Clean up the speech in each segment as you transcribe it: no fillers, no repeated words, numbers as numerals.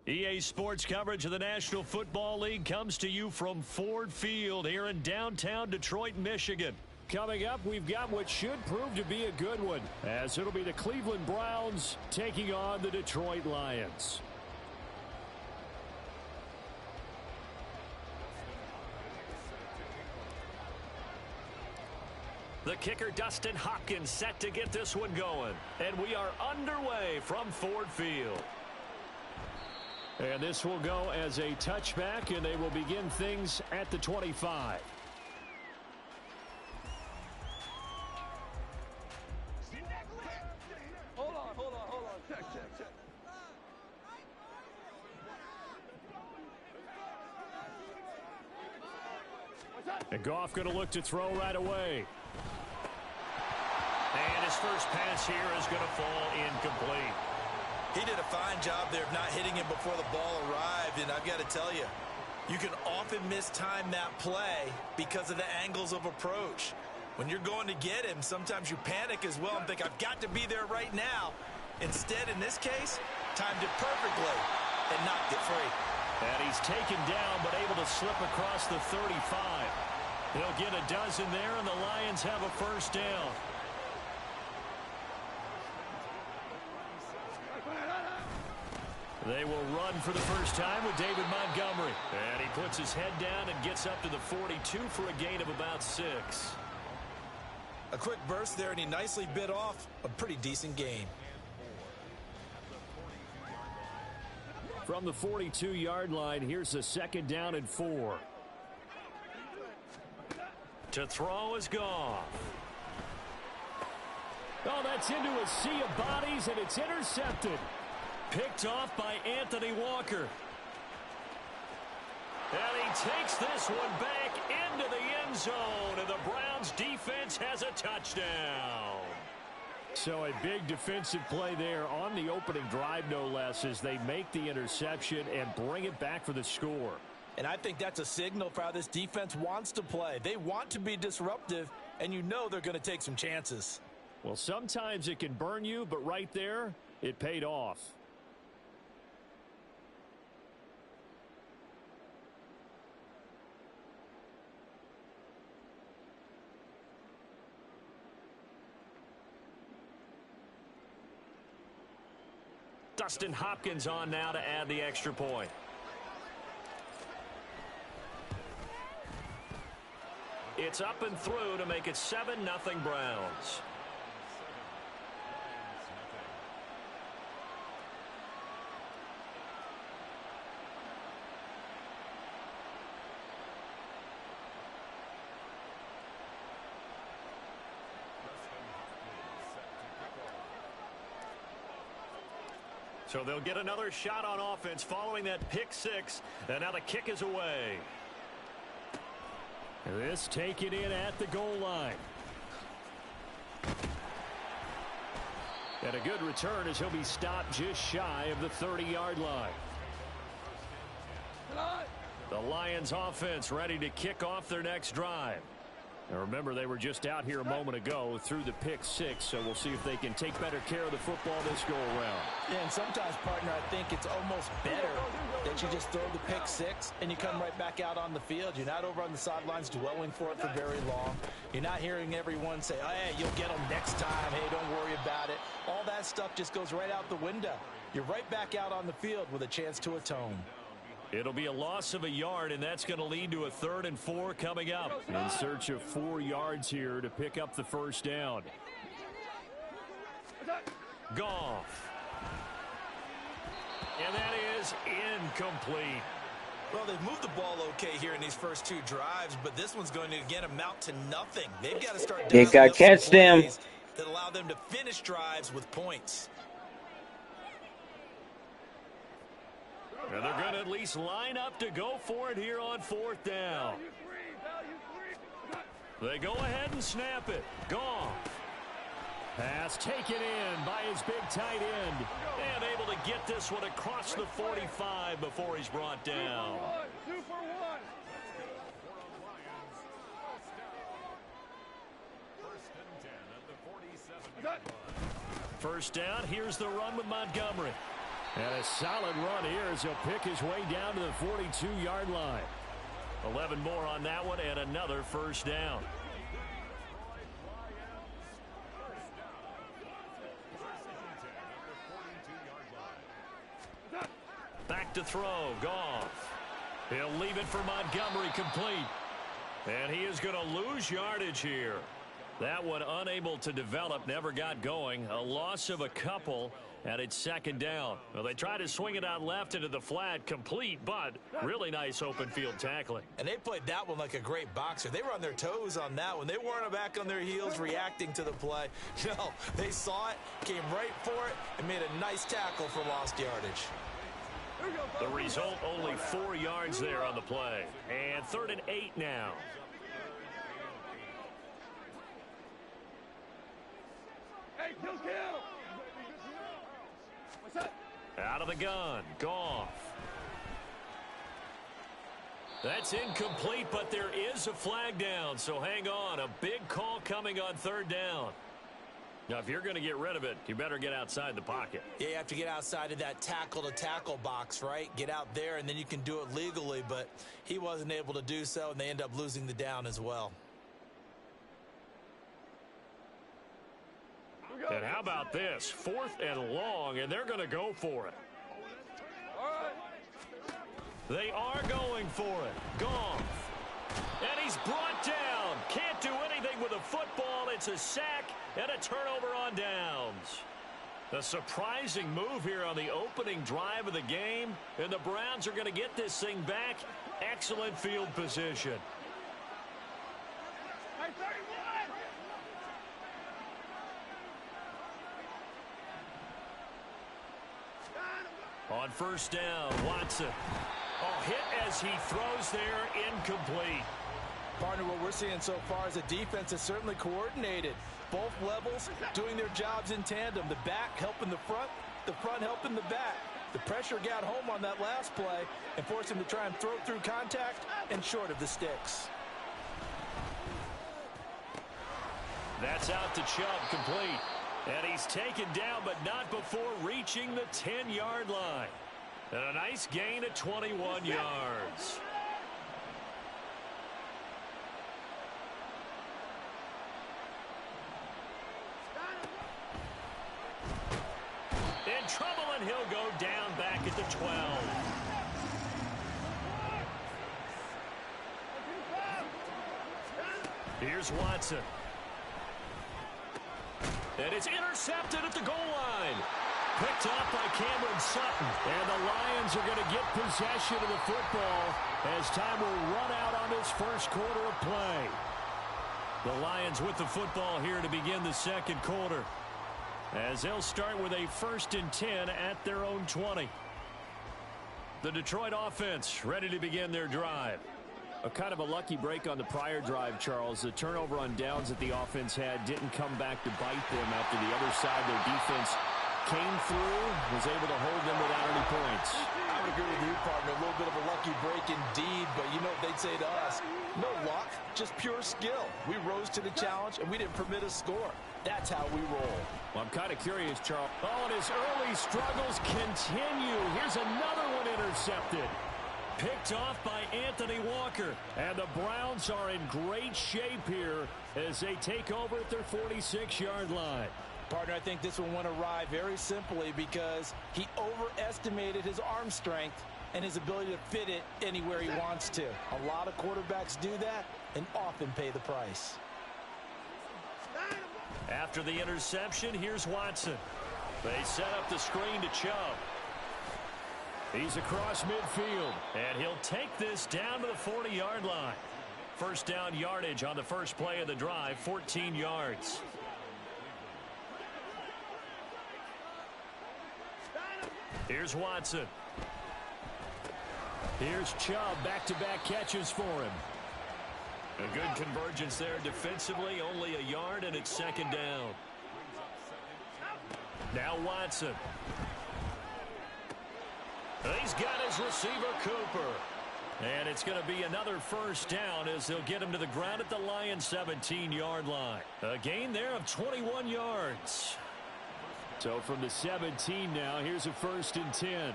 EA Sports coverage of the National Football League comes to you from Ford Field here in downtown Detroit, Michigan. Coming up, we've got what should prove to be a good one, as it'll be the Cleveland Browns taking on the Detroit Lions. The kicker, Dustin Hopkins, set to get this one going. And we are underway from Ford Field. And this will go as a touchback, and they will begin things at the 25. Hold on. Check. And Goff going to look to throw right away. And his first pass here is going to fall incomplete. He did a fine job there of not hitting him before the ball arrived, and I've got to tell you, you can often mistime that play because of the angles of approach. When you're going to get him, sometimes you panic as well and think, I've got to be there right now. Instead, in this case, timed it perfectly and knocked it free. And he's taken down, but able to slip across the 35. He'll get a dozen there, and the Lions have a first down. They will run for the first time with David Montgomery. And he puts his head down and gets up to the 42 for a gain of about 6. A quick burst there, and he nicely bit off a pretty decent gain. From the 42-yard line, here's a second down and 4. To throw is Goff. Oh, that's into a sea of bodies, and it's intercepted. Picked off by Anthony Walker. And he takes this one back into the end zone, and the Browns defense has a touchdown. So a big defensive play there on the opening drive, no less, as they make the interception and bring it back for the score. And I think that's a signal for how this defense wants to play. They want to be disruptive, and you know they're going to take some chances. Well, sometimes it can burn you, but right there, it paid off. Dustin Hopkins on now to add the extra point. It's up and through to make it 7-0 Browns. So they'll get another shot on offense following that pick 6. And now the kick is away. This taken in at the goal line. And a good return as he'll be stopped just shy of the 30-yard line. The Lions offense ready to kick off their next drive. And remember, they were just out here a moment ago through the pick 6, so we'll see if they can take better care of the football this go-around. Yeah, and sometimes, partner, I think it's almost better that you just throw the pick 6 and you come right back out on the field. You're not over on the sidelines dwelling for it for very long. You're not hearing everyone say, oh, hey, you'll get them next time. Hey, don't worry about it. All that stuff just goes right out the window. You're right back out on the field with a chance to atone. It'll be a loss of a yard, and that's going to lead to a 3rd and 4 coming up. In search of 4 yards here to pick up the first down. Goff. And that is incomplete. Well, they've moved the ball okay here in these first 2 drives, but this one's going to, again, amount to nothing. They've got to start They got to catch them that allow them to finish drives with points. And they're going to at least line up to go for it here on 4th down. They go ahead and snap it. Goff. Pass taken in by his big tight end. And able to get this one across the 45 before he's brought down. 2 for 1. First down, here's the run with Montgomery. And a solid run here as he'll pick his way down to the 42-yard line. 11 more on that one and another first down. Back to throw, Goff. He'll leave it for Montgomery, complete. And he is going to lose yardage here. That one unable to develop, never got going. A loss of a couple, and it's second down. Well, they try to swing it out left into the flat, complete, but really nice open field tackling. And they played that one like a great boxer. They were on their toes on that one. They weren't back on their heels reacting to the play. No, they saw it, came right for it, and made a nice tackle for lost yardage. The result, only 4 yards there on the play. And 3rd and 8 now. Hey, kill. What's up? Out of the gun, Goff. That's incomplete, but there is a flag down, so hang on. A big call coming on 3rd down. Now, if you're going to get rid of it, you better get outside the pocket. Yeah, you have to get outside of that tackle-to-tackle box, right? Get out there, and then you can do it legally, but he wasn't able to do so, and they end up losing the down as well. And how about this? 4th and long, and they're going to go for it. All right. They are going for it. Goff. And he's brought down. Can't do anything with a football. It's a sack and a turnover on downs. A surprising move here on the opening drive of the game. And the Browns are going to get this thing back. Excellent field position. Hey, 31. On 1st down, Watson. Oh, hit as he throws there, incomplete. Partner, what we're seeing so far is the defense is certainly coordinated. Both levels doing their jobs in tandem. The back helping the front helping the back. The pressure got home on that last play and forced him to try and throw through contact and short of the sticks. That's out to Chubb, complete. And he's taken down, but not before reaching the 10-yard line. And a nice gain of 21 yards. In trouble, and he'll go down back at the 12. Here's Watson. And it's intercepted at the goal line. Picked off by Cameron Sutton. And the Lions are going to get possession of the football as time will run out on this first quarter of play. The Lions with the football here to begin the second quarter, as they'll start with a 1st and 10 at their own 20. The Detroit offense ready to begin their drive. A kind of a lucky break on the prior drive, Charles. The turnover on downs that the offense had didn't come back to bite them after the other side. Their defense came through, was able to hold them without any points. I would agree with you, partner. A little bit of a lucky break indeed, but you know what they'd say to us? No luck, just pure skill. We rose to the challenge, and we didn't permit a score. That's how we roll. Well, I'm kind of curious, Charles. Oh, and his early struggles continue. Here's another one intercepted. Picked off by Anthony Walker. And the Browns are in great shape here as they take over at their 46-yard line. Partner, I think this one went awry very simply because he overestimated his arm strength and his ability to fit it anywhere he wants to. A lot of quarterbacks do that and often pay the price. After the interception, here's Watson. They set up the screen to Chubb. He's across midfield, and he'll take this down to the 40-yard line. First down yardage on the first play of the drive, 14 yards. Here's Watson. Here's Chubb, back-to-back catches for him. A good convergence there defensively, only a yard, and it's second down. Now Watson. He's got his receiver, Cooper. And it's going to be another first down as they'll get him to the ground at the Lions' 17-yard line. A gain there of 21 yards. So from the 17 now, here's a 1st and 10.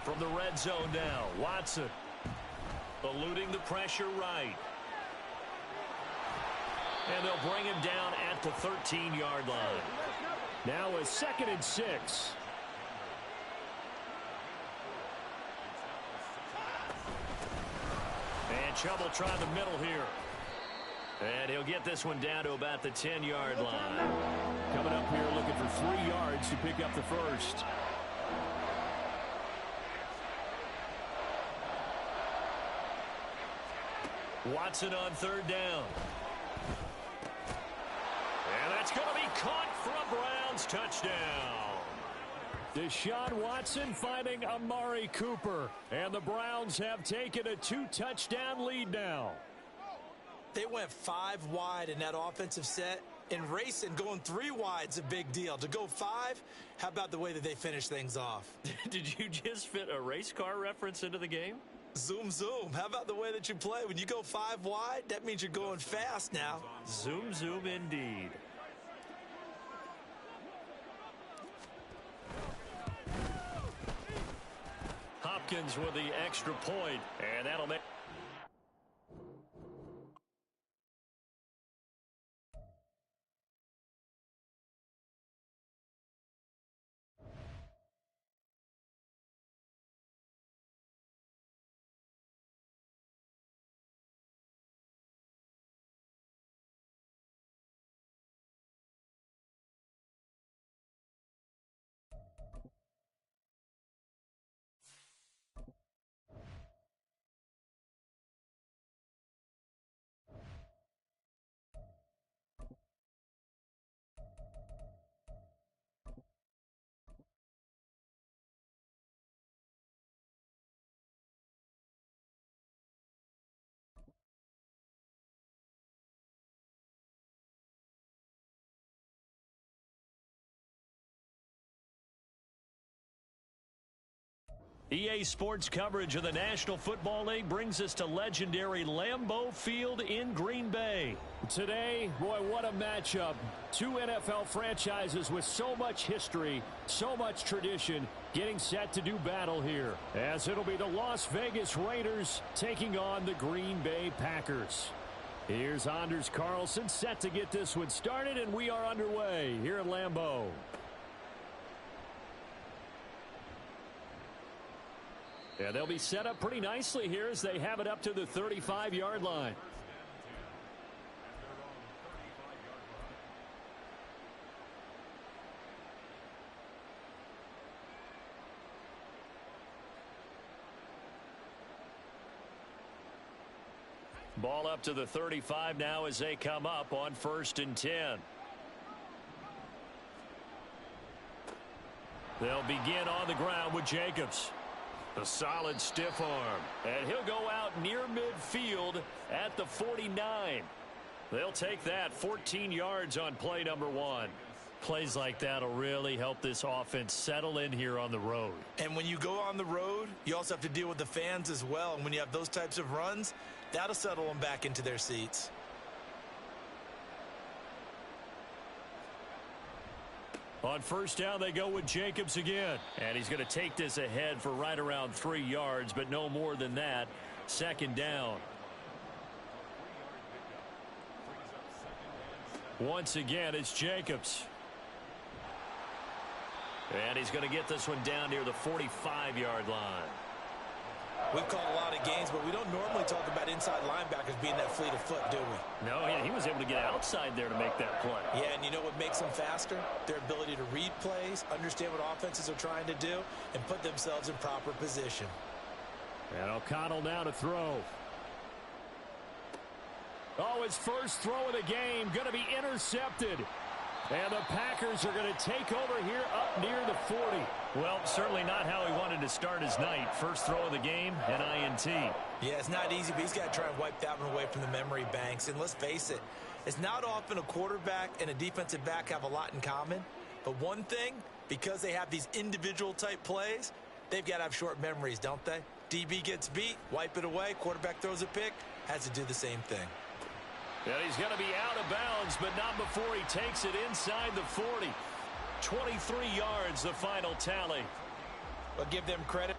From the red zone now, Watson. Eluding the pressure right. And they'll bring him down at the 13-yard line. Now a 2nd and 6. And trouble trying the middle here. And he'll get this one down to about the 10-yard line. Coming up here looking for 3 yards to pick up the first. Watson on 3rd down. And that's going to be caught for a Browns touchdown. Deshaun Watson finding Amari Cooper. And the Browns have taken a 2-touchdown lead now. They went 5 wide in that offensive set. And racing, going 3 wide's a big deal. To go 5, how about the way that they finish things off? Did you just fit a race car reference into the game? Zoom, zoom. How about the way that you play? When you go 5 wide, that means you're going fast now. Zoom, zoom indeed. Hopkins with the extra point, and that'll make... EA Sports coverage of the National Football League brings us to legendary Lambeau Field in Green Bay. Today, boy, what a matchup. 2 NFL franchises with so much history, so much tradition, getting set to do battle here. As it'll be the Las Vegas Raiders taking on the Green Bay Packers. Here's Anders Carlson set to get this one started, and we are underway here at Lambeau. Yeah, they'll be set up pretty nicely here as they have it up to the 35-yard line. Ball up to the 35 now as they come up on 1st and 10. They'll begin on the ground with Jacobs. A solid stiff arm. And he'll go out near midfield at the 49. They'll take that 14 yards on play number 1. Plays like that will really help this offense settle in here on the road. And when you go on the road, you also have to deal with the fans as well. And when you have those types of runs, that'll settle them back into their seats. On 1st down, they go with Jacobs again. And he's going to take this ahead for right around 3 yards, but no more than that. 2nd down. Once again, it's Jacobs. And he's going to get this one down near the 45-yard line. We've called a lot of games, but we don't normally talk about inside linebackers being that fleet of foot, do we? No, yeah, he was able to get outside there to make that play. Yeah, and you know what makes them faster? Their ability to read plays, understand what offenses are trying to do, and put themselves in proper position. And O'Connell now to throw. Oh, his first throw of the game going to be intercepted. And the Packers are going to take over here up near the 40. Well, certainly not how he wanted to start his night. First throw of the game, an INT. Yeah, it's not easy, but he's got to try and wipe that one away from the memory banks. And let's face it, it's not often a quarterback and a defensive back have a lot in common. But one thing, because they have these individual type plays, they've got to have short memories, don't they? DB gets beat, wipe it away, quarterback throws a pick, has to do the same thing. And he's going to be out of bounds, but not before he takes it inside the 40. 23 yards, the final tally. I'll give them credit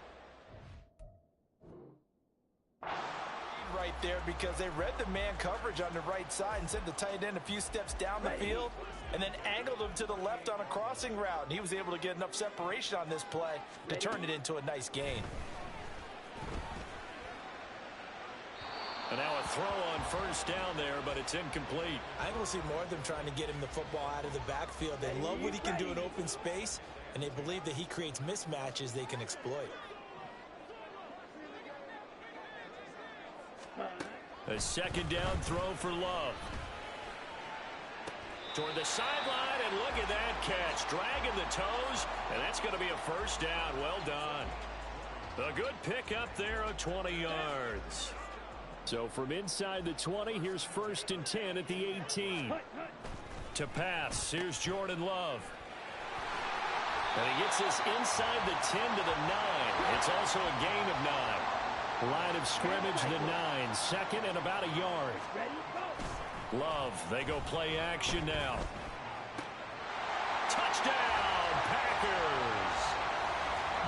right there because they read the man coverage on the right side and sent the tight end a few steps down the field and then angled him to the left on a crossing route. And he was able to get enough separation on this play to turn it into a nice gain. And now a throw on first down there, but it's incomplete. I think we'll see more of them trying to get him the football out of the backfield. They love what he can do in open space, and they believe that he creates mismatches they can exploit. A second down throw for Love. Toward the sideline, and look at that catch. Dragging the toes, and that's going to be a first down. Well done. A good pickup there of 20 yards. So from inside the 20, here's 1st and 10 at the 18. To pass, here's Jordan Love. And he gets this inside the 10 to the 9. It's also a gain of 9. Line of scrimmage, the 9. Second and about a yard. Love, they go play action now. Touchdown, Packers.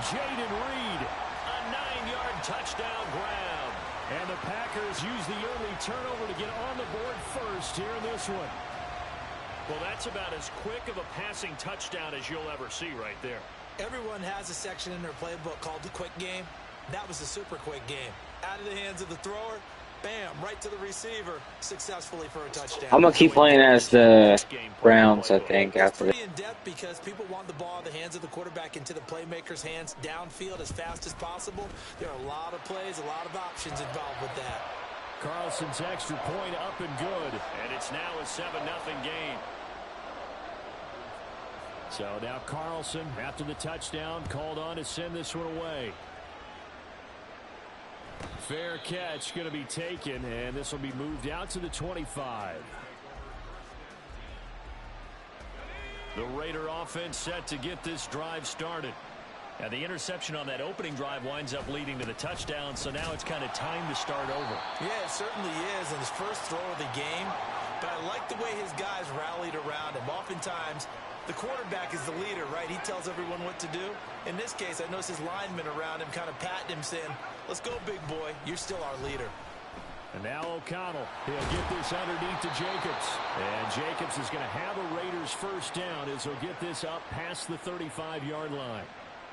Jaden Reed, a 9-yard touchdown grab. And the Packers use the early turnover to get on the board first here in this one. Well, that's about as quick of a passing touchdown as you'll ever see right there. Everyone has a section in their playbook called the quick game. That was a super quick game. Out of the hands of the thrower, bam, right to the receiver, successfully for a touchdown. I'm going to keep playing as the Browns, I think, after this. It's pretty in-depth because people want the ball in the hands of the quarterback into the playmaker's hands downfield as fast as possible. There are a lot of plays, a lot of options involved with that. Carlson's extra point up and good, and it's now a 7-0 game. So now Carlson, after the touchdown, called on to send this one away. Fair catch going to be taken, and this will be moved out to the 25. The Raider offense set to get this drive started. And the interception on that opening drive winds up leading to the touchdown, so now it's kind of time to start over. Yeah, it certainly is, and his first throw of the game. But I like the way his guys rallied around him. Oftentimes, the quarterback is the leader, right? He tells everyone what to do. In this case, I noticed his linemen around him kind of patting him, saying, let's go, big boy. You're still our leader. And now O'Connell. He'll get this underneath to Jacobs. And Jacobs is going to have a Raiders first down as he'll get this up past the 35-yard line.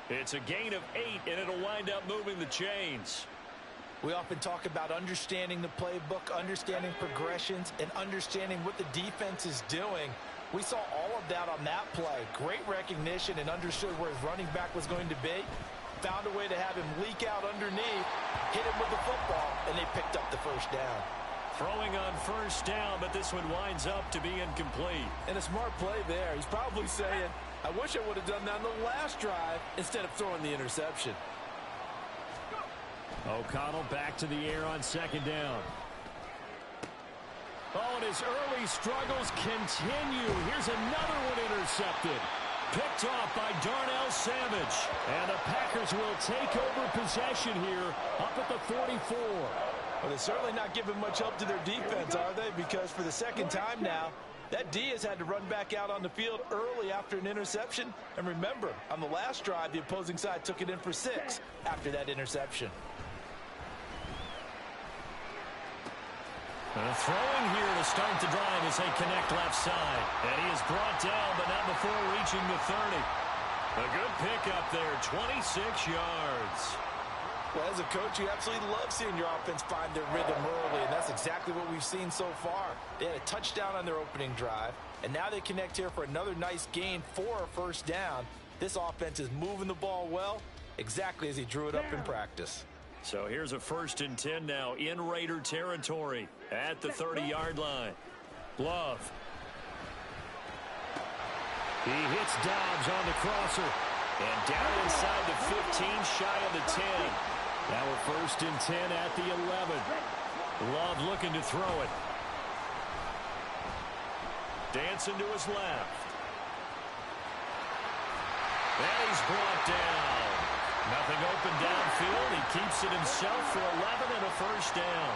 It's a gain of 8, and it'll wind up moving the chains. We often talk about understanding the playbook, understanding progressions, and understanding what the defense is doing. We saw all of that on that play. Great recognition and understood where his running back was going to be. Found a way to have him leak out underneath, hit him with the football, and they picked up the first down. Throwing on first down, but this one winds up to be incomplete. And a smart play there. He's probably saying, I wish I would have done that on the last drive instead of throwing the interception. O'Connell back to the air on second down. Oh, and his early struggles continue. Here's another one intercepted. Picked off by Darnell Savage. And the Packers will take over possession here up at the 44. Well, they're certainly not giving much help to their defense, are they? Because for the second time now, that D has had to run back out on the field early after an interception. And remember, on the last drive, the opposing side took it in for 6 after that interception. Throwing here to start the drive as they connect left side. And he is brought down, but not before reaching the 30. A good pickup there, 26 yards. Well, as a coach, you absolutely love seeing your offense find their rhythm early, and that's exactly what we've seen so far. They had a touchdown on their opening drive, and now they connect here for another nice gain for a first down. This offense is moving the ball well, exactly as he drew it up in practice. So here's a 1st and 10 now in Raider territory at the 30-yard line. Love. He hits Dobbs on the crosser. And down inside the 15, shy of the 10. Now we're 1st and 10 at the 11. Love looking to throw it. Dancing to his left. And he's brought down. Nothing open downfield. He keeps it himself for 11 and a first down.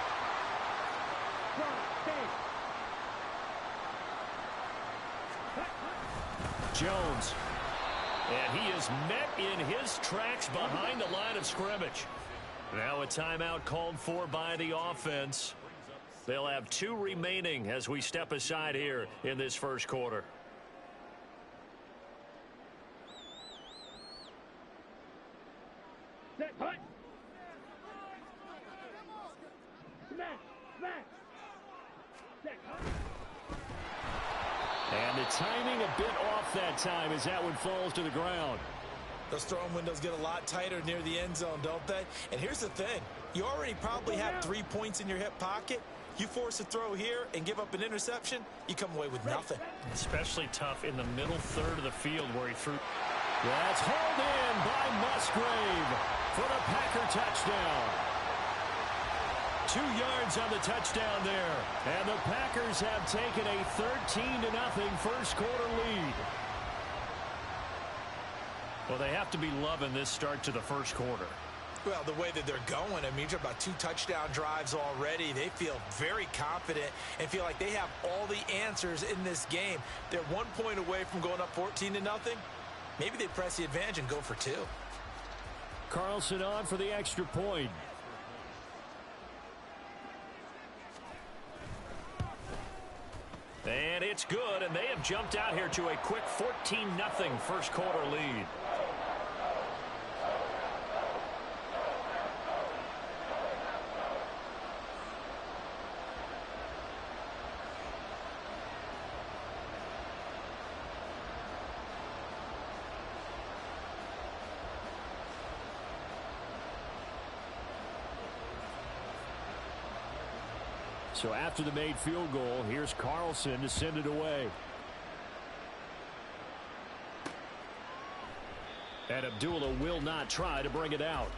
Jones. And he is met in his tracks behind the line of scrimmage. Now a timeout called for by the offense. They'll have 2 remaining as we step aside here in this first quarter. Set, hut. Smash, smash. Set, hut. And the timing a bit off that time as that one falls to the ground. Those throwing windows get a lot tighter near the end zone, don't they? And here's the thing. You already probably have 3 points in your hip pocket. You force a throw here and give up an interception, you come away with nothing. Especially tough in the middle third of the field where he threw. That's hauled in by Musgrave for the Packer touchdown. 2 yards on the touchdown there. And the Packers have taken a 13-0 first quarter lead. Well, they have to be loving this start to the first quarter. Well, the way that they're going, I mean, you're talking about 2 touchdown drives already. They feel very confident and feel like they have all the answers in this game. They're 1 point away from going up 14-0. Maybe they press the advantage and go for 2. Carlson on for the extra point. And it's good, and they have jumped out here to a quick 14-0 first quarter lead. So after the made field goal, here's Carlson to send it away. And Abdullah will not try to bring it out.